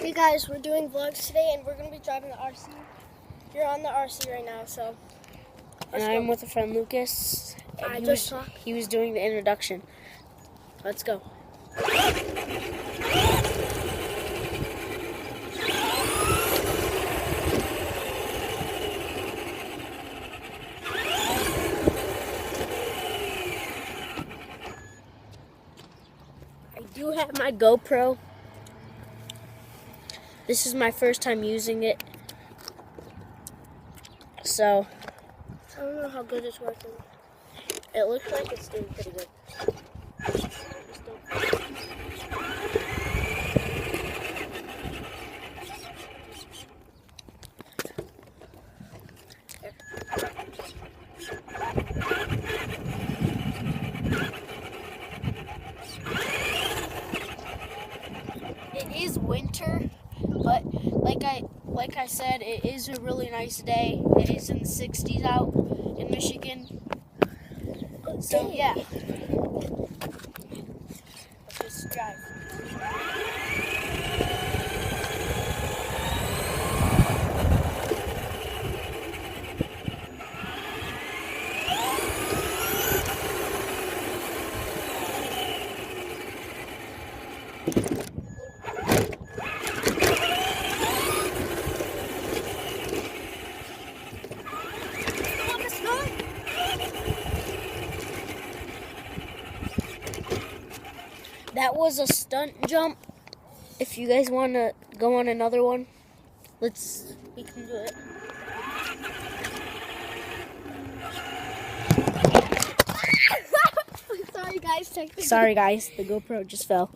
Hey guys, we're doing vlogs today and we're going to be driving the RC. You're on the RC right now, so and I'm with a friend Lukas. And he was doing the introduction. Let's go. I do have my GoPro. This is my first time using it. So I don't know how good it's working. It looks like it's doing pretty good. It is winter, but like I said, it is a really nice day. It is in the 60s out in Michigan. So yeah, let's just drive. That was a stunt jump. If you guys want to go on another one, we can do it. Sorry guys, the GoPro just fell.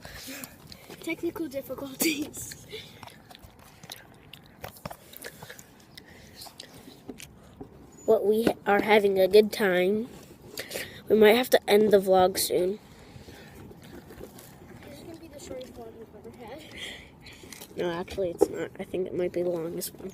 Technical difficulties. But we are having a good time. We might have to end the vlog soon. This is going to be the shortest vlog we've ever had. No, actually it's not. I think it might be the longest one.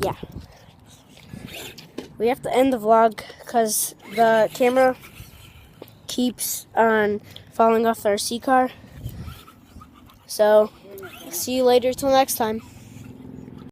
Yeah. We have to end the vlog because the camera keeps on falling off the RC car. So, see you later till next time.